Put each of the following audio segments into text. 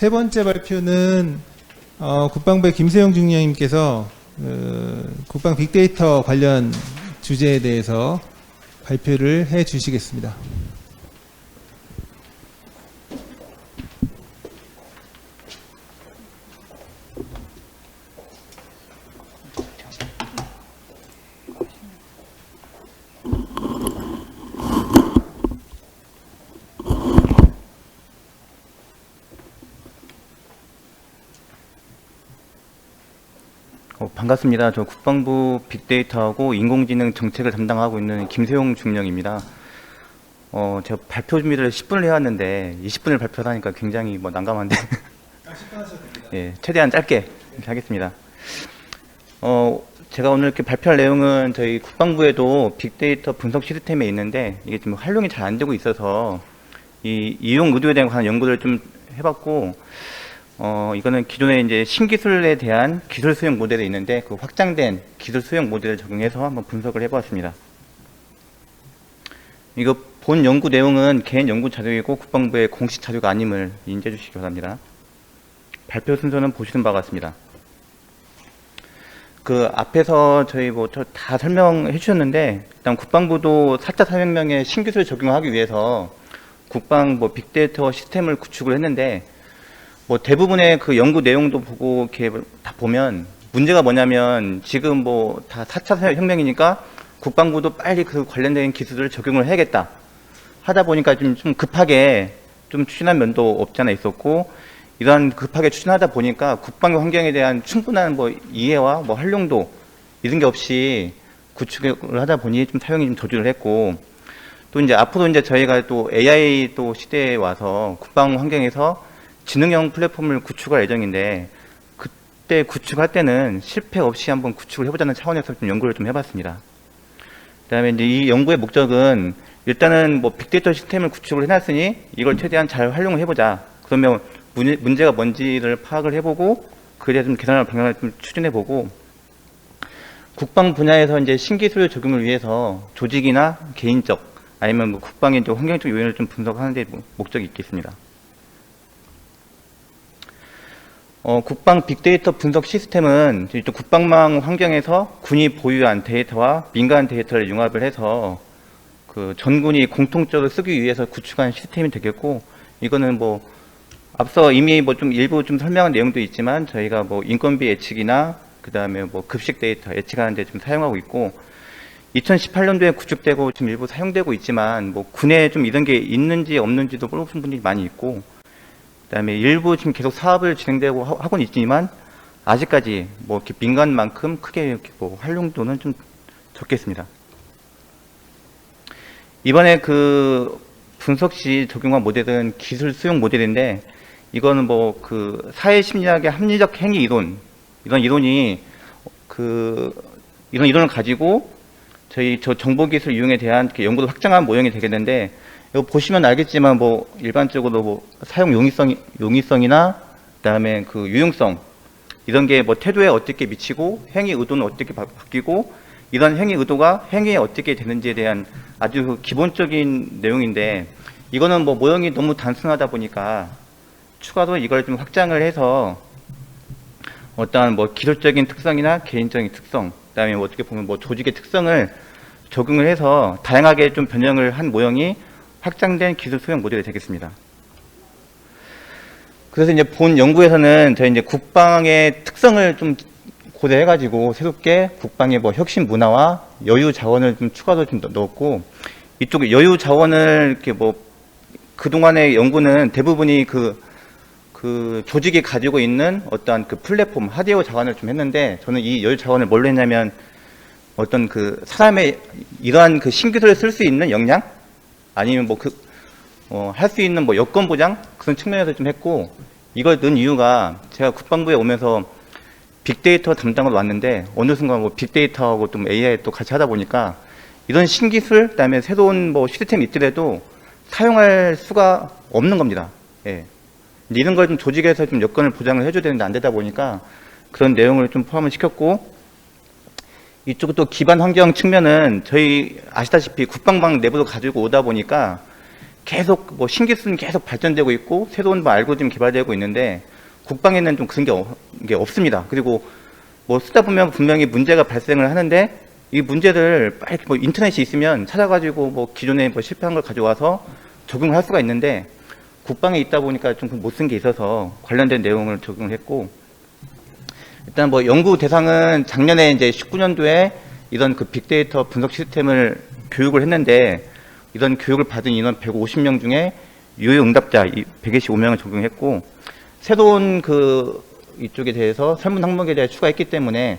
세 번째 발표는 국방부의 김세용 중령님께서 국방 빅데이터 관련 주제에 대해서 발표를 해 주시겠습니다. 반갑습니다. 저 국방부 빅데이터하고 인공지능 정책을 담당하고 있는 김세용 중령입니다. 제가 발표 준비를 10분을 해왔는데 20분을 발표하니까 굉장히 난감한데 예, 최대한 짧게 이렇게 하겠습니다. 제가 오늘 이렇게 발표할 내용은 저희 국방부에도 빅데이터 분석 시스템에 있는데 이게 지금 활용이 잘 안 되고 있어서 이 이용 의도에 대한 연구를 좀 해봤고, 이거는 기존에 이제 신기술에 대한 기술 수용 모델이 있는데 그 확장된 기술 수용 모델을 적용해서 한번 분석을 해보았습니다. 이거 본 연구 내용은 개인 연구 자료이고 국방부의 공식 자료가 아님을 인지해 주시기 바랍니다. 발표 순서는 보시는 바와 같습니다. 그 앞에서 저희 다 설명해 주셨는데, 일단 국방부도 4차 산업혁명의 신기술을 적용하기 위해서 국방 빅데이터 시스템을 구축을 했는데, 대부분의 그 연구 내용도 보고 이렇게 다 보면 문제가 뭐냐면 지금 다 4차 산업혁명이니까 국방부도 빨리 그 관련된 기술을 적용을 해야겠다 하다 보니까 좀 급하게 좀 추진한 면도 없지 않아 있었고, 이러한 급하게 추진하다 보니까 국방 환경에 대한 충분한 이해와 활용도 이런 게 없이 구축을 하다 보니 좀 사용이 좀 저조를 했고, 또 이제 앞으로 이제 저희가 또 AI 또 시대에 와서 국방 환경에서 지능형 플랫폼을 구축할 예정인데, 그때 구축할 때는 실패 없이 한번 구축을 해보자는 차원에서 좀 연구를 좀 해봤습니다. 그다음에 이제 이 연구의 목적은 일단은 빅데이터 시스템을 구축을 해놨으니 이걸 최대한 잘 활용을 해보자. 그러면 문제가 뭔지를 파악을 해보고 그에 대해서 좀 개선할 방향을 좀 추진해보고, 국방 분야에서 이제 신기술 적용을 위해서 조직이나 개인적 아니면 국방의 환경적 요인을 좀 분석하는 데 목적이 있겠습니다. 국방 빅데이터 분석 시스템은 또 국방망 환경에서 군이 보유한 데이터와 민간 데이터를 융합을 해서 그 전군이 공통적으로 쓰기 위해서 구축한 시스템이 되겠고, 이거는 앞서 이미 좀 일부 좀 설명한 내용도 있지만 저희가 인건비 예측이나 그 다음에 급식 데이터 예측하는 데 좀 사용하고 있고, 2018년도에 구축되고 지금 일부 사용되고 있지만 군에 좀 이런 게 있는지 없는지도 모르는 분들이 많이 있고, 그다음에 일부 지금 계속 사업을 진행되고 하고는 있지만 아직까지 이렇게 민간만큼 크게 이렇게 활용도는 좀 적겠습니다. 이번에 그 분석 시 적용한 모델은 기술 수용 모델인데, 이거는 그 사회 심리학의 합리적 행위 이론, 이런 이론이 이런 이론을 가지고 저 정보기술 이용에 대한 연구를 확장한 모형이 되겠는데, 이거 보시면 알겠지만 일반적으로 사용 용이성이나 그다음에 그 유용성 이런 게 태도에 어떻게 미치고 행위 의도는 어떻게 바뀌고 이런 행위 의도가 행위에 어떻게 되는지에 대한 아주 기본적인 내용인데, 이거는 모형이 너무 단순하다 보니까 추가로 이걸 좀 확장을 해서 어떠한 기술적인 특성이나 개인적인 특성, 그다음에 어떻게 보면 조직의 특성을 적용을 해서 다양하게 좀 변형을 한 모형이 확장된 기술 수용 모델이 되겠습니다. 그래서 이제 본 연구에서는 저희 이제 국방의 특성을 좀 고려해가지고 새롭게 국방의 혁신 문화와 여유 자원을 좀 추가로 좀 넣었고, 이쪽 여유 자원을 이렇게 그동안의 연구는 대부분이 그 조직이 가지고 있는 어떠한 그 플랫폼 하드웨어 자원을 좀 했는데, 저는 이 여유 자원을 뭘로 했냐면 어떤 그 사람의 이러한 그 신기술을 쓸 수 있는 역량 아니면 할 수 있는 여건 보장 그런 측면에서 좀 했고, 이걸 넣은 이유가 제가 국방부에 오면서 빅데이터 담당으로 왔는데 어느 순간 빅데이터하고 좀 AI 또 같이 하다 보니까 이런 신기술 그다음에 새로운 시스템이 있더라도 사용할 수가 없는 겁니다. 예. 이런 걸 좀 조직에서 좀 여건을 보장을 해줘야 되는데 안 되다 보니까 그런 내용을 좀 포함을 시켰고, 이쪽 또 기반 환경 측면은 저희 아시다시피 국방방 내부로 가지고 오다 보니까 계속 뭐 신기술은 계속 발전되고 있고 새로운 뭐 알고리즘 개발되고 있는데 국방에는 좀 그런 게 없습니다. 그리고 뭐 쓰다 보면 분명히 문제가 발생을 하는데 이 문제를 빨리 뭐 인터넷이 있으면 찾아가지고 뭐 기존에 뭐 실패한 걸 가져와서 적용을 할 수가 있는데 국방에 있다 보니까 좀 못 쓴 게 있어서 관련된 내용을 적용을 했고, 일단 뭐 연구 대상은 작년에 이제 19년도에 이런 그 빅데이터 분석 시스템을 교육을 했는데 이런 교육을 받은 인원 150명 중에 유효 응답자 125명을 적용했고, 새로운 그 이쪽에 대해서 설문 항목에 대해 추가했기 때문에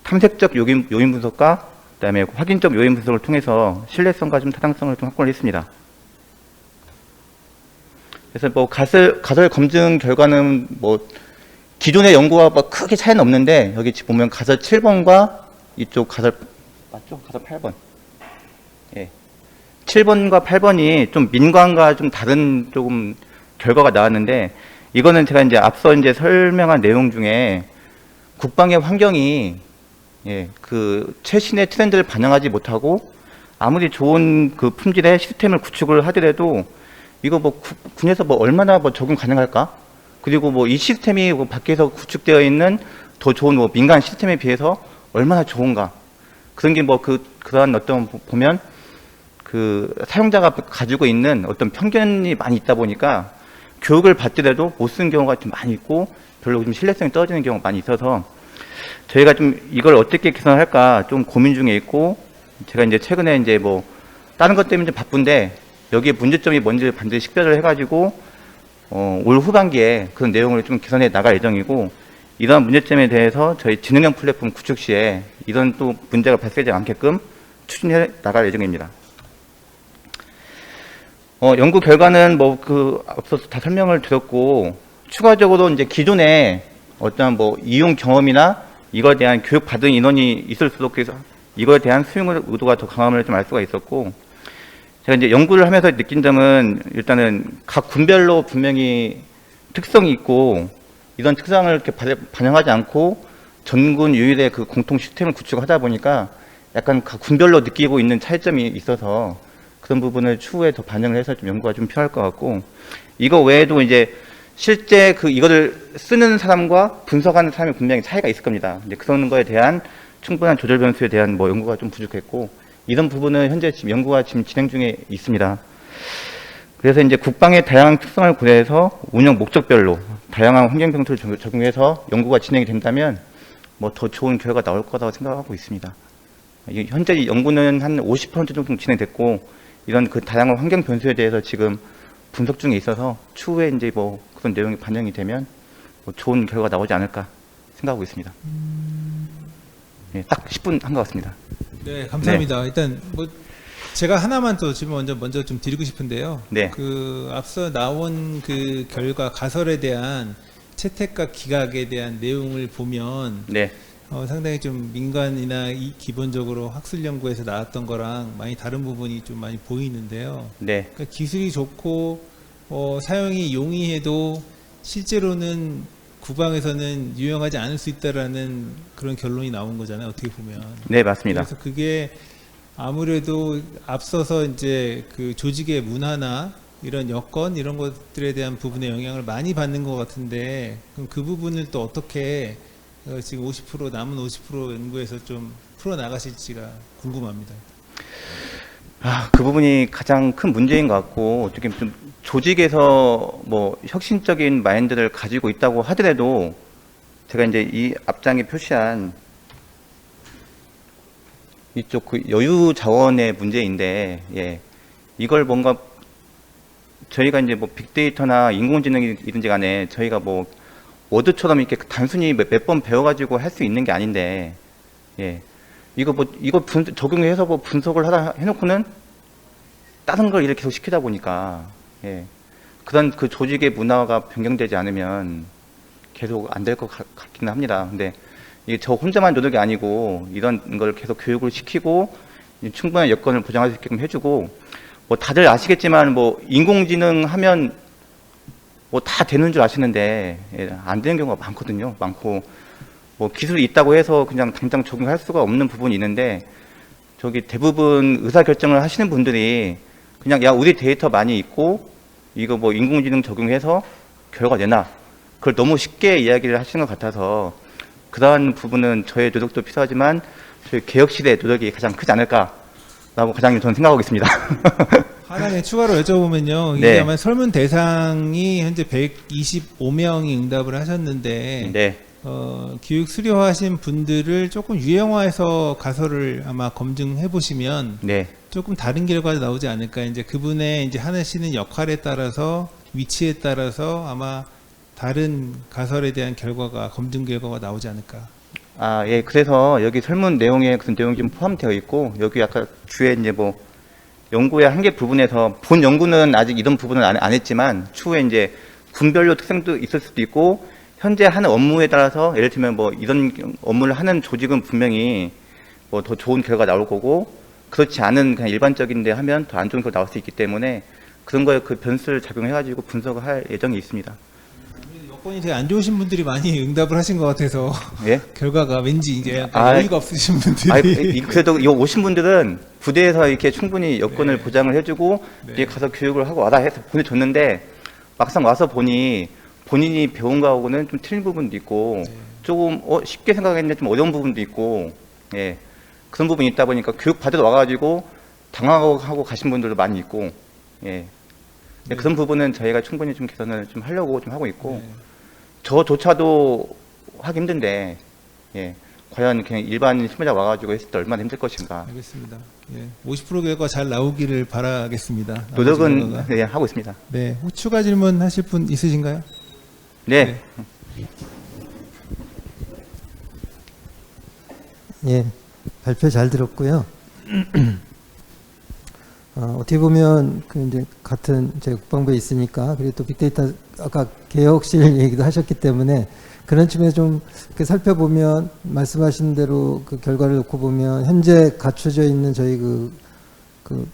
탐색적 요인 분석과 그다음에 확인적 요인 분석을 통해서 신뢰성과 좀 타당성을 좀 확보를 했습니다. 그래서 뭐 가설 검증 결과는 뭐 기존의 연구와 뭐 크게 차이는 없는데 여기 지금 보면 가설 7번과 이쪽 가설 맞죠? 가설 8번. 예. 7번과 8번이 좀 민관과 좀 다른 조금 결과가 나왔는데, 이거는 제가 이제 앞서 이제 설명한 내용 중에 국방의 환경이 그 최신의 트렌드를 반영하지 못하고 아무리 좋은 그 품질의 시스템을 구축을 하더라도 이거 뭐 군에서 뭐 얼마나 뭐 적용 가능할까? 그리고 뭐 이 시스템이 뭐 밖에서 구축되어 있는 더 좋은 뭐 민간 시스템에 비해서 얼마나 좋은가? 그런 게 뭐 그러한 어떤 보면 그 사용자가 가지고 있는 어떤 편견이 많이 있다 보니까 교육을 받더라도 못 쓰는 경우가 좀 많이 있고 별로 좀 신뢰성이 떨어지는 경우가 많이 있어서 저희가 좀 이걸 어떻게 개선할까 좀 고민 중에 있고, 제가 이제 최근에 이제 뭐 다른 것 때문에 좀 바쁜데 여기에 문제점이 뭔지 반드시 식별을 해가지고 올 후반기에 그런 내용을 좀 개선해 나갈 예정이고, 이러한 문제점에 대해서 저희 지능형 플랫폼 구축 시에 이런 또 문제가 발생하지 않게끔 추진해 나갈 예정입니다. 연구 결과는 뭐 앞서서 다 설명을 드렸고, 추가적으로 이제 기존에 어떤 뭐 이용 경험이나 이거에 대한 교육 받은 인원이 있을수록 그래서 이거에 대한 수용 의도가 더 강함을 좀 알 수가 있었고, 제가 이제 연구를 하면서 느낀 점은 일단은 각 군별로 분명히 특성이 있고 이런 특성을 이렇게 반영하지 않고 전군 유일의 그 공통 시스템을 구축하다 보니까 약간 각 군별로 느끼고 있는 차이점이 있어서 그런 부분을 추후에 더 반영을 해서 좀 연구가 좀 필요할 것 같고, 이거 외에도 이제 실제 이거를 쓰는 사람과 분석하는 사람이 분명히 차이가 있을 겁니다. 근데 그런 거에 대한 충분한 조절 변수에 대한 뭐 연구가 좀 부족했고, 이런 부분은 현재 지금 연구가 지금 진행 중에 있습니다. 그래서 이제 국방의 다양한 특성을 고려해서 운영 목적별로 다양한 환경 변수를 적용해서 연구가 진행이 된다면 뭐 더 좋은 결과가 나올 거라고 생각하고 있습니다. 현재 연구는 한 50% 정도 진행됐고, 이런 그 다양한 환경 변수에 대해서 지금 분석 중에 있어서 추후에 이제 뭐 그런 내용이 반영이 되면 뭐 좋은 결과가 나오지 않을까 생각하고 있습니다. 네, 딱 10분 한 것 같습니다. 네, 감사합니다. 일단 뭐 제가 하나만 더 질문 먼저 좀 드리고 싶은데요. 네. 그 앞서 나온 그 결과 가설에 대한 채택과 기각에 대한 내용을 보면 네. 상당히 좀 민간이나 기본적으로 학술 연구에서 나왔던 거랑 많이 다른 부분이 좀 많이 보이는데요. 네. 그러니까 기술이 좋고 사용이 용이해도 실제로는 국방에서는 유용하지 않을 수 있다라는 그런 결론이 나온 거잖아요. 어떻게 보면. 네, 맞습니다. 그래서 그게 아무래도 앞서서 이제 그 조직의 문화나 이런 여건 이런 것들에 대한 부분에 영향을 많이 받는 것 같은데, 그럼 그 부분을 또 어떻게 지금 50% 남은 50% 연구에서 좀 풀어 나가실지가 궁금합니다. 그 부분이 가장 큰 문제인 것 같고, 어떻게 좀 조직에서 뭐 혁신적인 마인드를 가지고 있다고 하더라도 제가 이제 이 앞장에 표시한 이쪽 그 여유 자원의 문제인데, 예, 이걸 뭔가 저희가 이제 뭐 빅데이터나 인공지능이든지 간에 저희가 뭐 워드처럼 이렇게 단순히 몇 번 배워가지고 할 수 있는 게 아닌데, 예, 이거 적용해서 뭐 분석을 하다 해놓고는 다른 걸 이렇게 계속 시키다 보니까, 예, 그런 그 조직의 문화가 변경되지 않으면 계속 안 될 것 같기는 합니다. 근데 이게 저 혼자만 노력이 아니고 이런 걸 계속 교육을 시키고 충분한 여건을 보장할 수 있게끔 해주고, 뭐 다들 아시겠지만 뭐 인공지능 하면 뭐 다 되는 줄 아시는데, 예, 안 되는 경우가 많거든요. 많고 뭐 기술이 있다고 해서 그냥 당장 적용할 수가 없는 부분이 있는데, 저기 대부분 의사결정을 하시는 분들이 그냥 야 우리 데이터 많이 있고 이거 뭐 인공지능 적용해서 결과 내놔. 그걸 너무 쉽게 이야기를 하시는 것 같아서 그러한 부분은 저의 노력도 필요하지만 저희 개혁실의 노력이 가장 크지 않을까라고 가장 저는 생각하고 있습니다. 하나에 추가로 여쭤보면요. 이게 네. 아마 설문 대상이 현재 125명이 응답을 하셨는데 네, 교육 수료하신 분들을 조금 유형화해서 가설을 아마 검증해 보시면 네, 조금 다른 결과가 나오지 않을까. 이제 그분의 이제 하시는 역할에 따라서 위치에 따라서 아마 다른 가설에 대한 결과가 검증 결과가 나오지 않을까. 아, 예. 그래서 여기 설문 내용에 그런 내용이 좀 포함되어 있고 여기 아까 주에 이제 뭐 연구의 한계 부분에서 본 연구는 아직 이런 부분은 안 했지만 추후에 이제 군별로 특성도 있을 수도 있고 현재 하는 업무에 따라서 예를 들면 뭐 이런 업무를 하는 조직은 분명히 뭐 더 좋은 결과가 나올 거고 그렇지 않은 그냥 일반적인데 하면 더 안 좋은 결과가 나올 수 있기 때문에 그런 거에 그 변수를 작용해가지고 분석을 할 예정이 있습니다. 여건이 되게 안 좋으신 분들이 많이 응답을 하신 것 같아서 예? 결과가 왠지 이제 약간 아, 어이가 없으신 분들이 아, 그래도 이 오신 분들은 부대에서 이렇게 충분히 여건을 네. 보장을 해주고 네. 이제 가서 교육을 하고 와라 해서 보내줬는데 막상 와서 보니 본인이 배운 거하고는 좀 틀린 부분도 있고 네. 조금 쉽게 생각했는데 좀 어려운 부분도 있고 예 그런 부분이 있다 보니까 교육 받으러 와가지고 당황하고 가신 분들도 많이 있고 예 네. 그런 부분은 저희가 충분히 좀 개선을 좀 하려고 좀 하고 있고 네. 저조차도 하기 힘든데 예 과연 그냥 일반 실무자 와가지고 했을 때 얼마나 힘들 것인가 알겠습니다. 예, 50% 결과 잘 나오기를 바라겠습니다. 나머지 노력은 결과가. 예, 하고 있습니다. 네, 혹 추가 질문 하실 분 있으신가요? 네. 예, 발표 잘 들었고요. 어떻게 보면 그 이제 같은 제 국방부에 있으니까 그리고 또 빅데이터 아까 개혁실 얘기도 하셨기 때문에 그런 측면에서 좀 이렇게 살펴보면 말씀하신 대로 그 결과를 놓고 보면 현재 갖춰져 있는 저희 그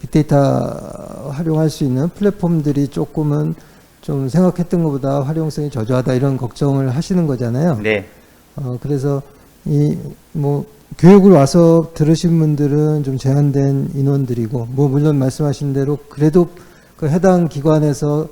빅데이터 활용할 수 있는 플랫폼들이 조금은 좀 생각했던 것보다 활용성이 저조하다 이런 걱정을 하시는 거잖아요. 네. 그래서 이 뭐 교육을 와서 들으신 분들은 좀 제한된 인원들이고 뭐 물론 말씀하신 대로 그래도 그 해당 기관에서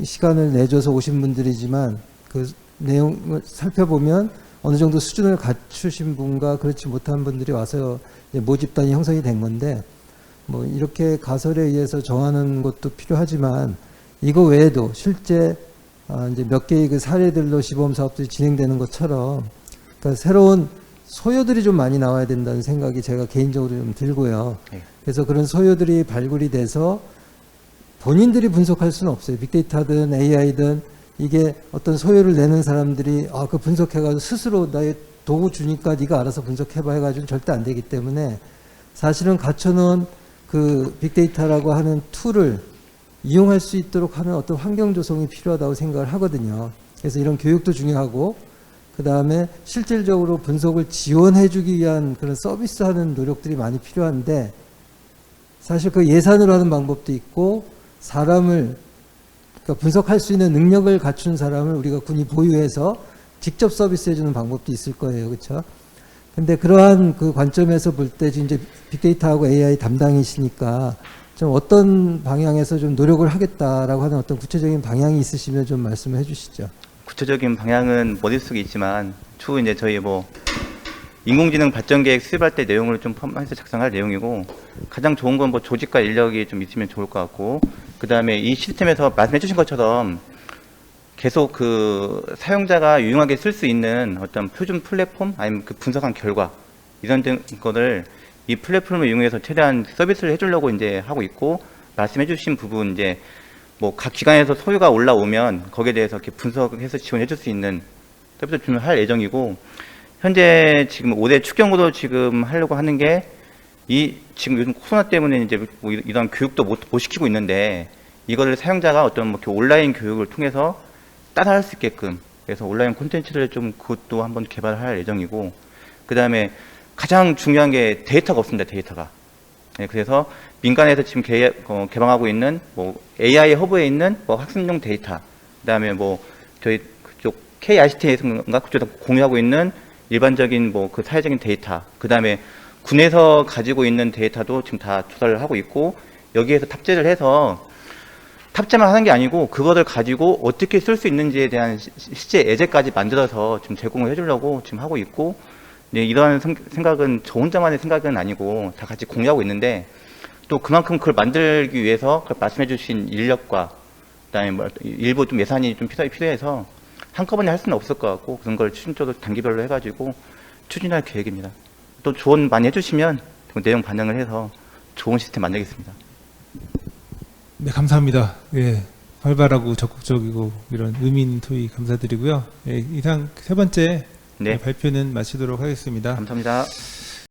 시간을 내줘서 오신 분들이지만 그 내용을 살펴보면 어느 정도 수준을 갖추신 분과 그렇지 못한 분들이 와서 이제 모집단이 형성이 된 건데 뭐 이렇게 가설에 의해서 정하는 것도 필요하지만 이거 외에도 실제 이제 몇 개의 그 사례들로 시범 사업들이 진행되는 것처럼 그러니까 새로운 소요들이 좀 많이 나와야 된다는 생각이 제가 개인적으로 좀 들고요. 네. 그래서 그런 소요들이 발굴이 돼서 본인들이 분석할 수는 없어요. 빅데이터든 AI든 이게 어떤 소요를 내는 사람들이 그 분석해가지고 스스로 나의 도구 주니까 네가 알아서 분석해봐 해가지고 절대 안 되기 때문에 사실은 갖춰놓은 그 빅데이터라고 하는 툴을 이용할 수 있도록 하는 어떤 환경 조성이 필요하다고 생각을 하거든요. 그래서 이런 교육도 중요하고 그 다음에 실질적으로 분석을 지원해주기 위한 그런 서비스하는 노력들이 많이 필요한데 사실 그 예산으로 하는 방법도 있고 사람을 그러니까 분석할 수 있는 능력을 갖춘 사람을 우리가 군이 보유해서 직접 서비스해주는 방법도 있을 거예요, 그렇죠? 근데 그러한 그 관점에서 볼 때 이제 빅데이터하고 AI 담당이시니까 좀 어떤 방향에서 좀 노력을 하겠다라고 하는 어떤 구체적인 방향이 있으시면 좀 말씀을 해주시죠. 구체적인 방향은 머릿속에 있지만 추후 이제 저희 뭐 인공지능 발전 계획 수립할 때 내용을 좀 포함해서 작성할 내용이고 가장 좋은 건 뭐 조직과 인력이 좀 있으면 좋을 것 같고 그 다음에 이 시스템에서 말씀해 주신 것처럼 계속 그 사용자가 유용하게 쓸 수 있는 어떤 표준 플랫폼 아니면 그 분석한 결과 이런 거를 이 플랫폼을 이용해서 최대한 서비스를 해주려고 이제 하고 있고 말씀해 주신 부분 이제 뭐 각 기관에서 소유가 올라오면 거기에 대해서 이렇게 분석해서 지원해 줄 수 있는 서비스를 좀 할 예정이고 현재 지금 올해 추경으로 지금 하려고 하는 게 지금 요즘 코로나 때문에 이제 뭐 이런 교육도 못 시키고 있는데 이거를 사용자가 어떤 뭐 이렇게 온라인 교육을 통해서 따라할 수 있게끔 그래서 온라인 콘텐츠를 좀 그것도 한번 개발할 예정이고 그 다음에 가장 중요한 게 데이터가 없습니다. 데이터가. 네, 그래서 민간에서 지금 개방하고 있는 뭐 AI 허브에 있는 뭐 학습용 데이터, 그다음에 뭐 저희 그쪽 KICT에서인가 그쪽에서 공유하고 있는 일반적인 뭐 그 사회적인 데이터, 그다음에 군에서 가지고 있는 데이터도 지금 다 조사를 하고 있고 여기에서 탑재를 해서 탑재만 하는 게 아니고 그거를 가지고 어떻게 쓸 수 있는지에 대한 실제 예제까지 만들어서 지금 제공을 해주려고 지금 하고 있고, 네, 이러한 생각은 저 혼자만의 생각은 아니고 다 같이 공유하고 있는데, 또 그만큼 그걸 만들기 위해서 말씀해 주신 인력과 그다음에 뭐 일부 좀 예산이 좀 필요해서 한꺼번에 할 수는 없을 것 같고, 그런 걸 추진적으로 단기별로 해가지고 추진할 계획입니다. 또 조언 많이 해주시면 그 내용 반영을 해서 좋은 시스템 만들겠습니다. 네, 감사합니다. 예, 활발하고 적극적이고 이런 의미 있는 토의 감사드리고요. 예, 이상 세 번째 네. 발표는 마치도록 하겠습니다. 감사합니다.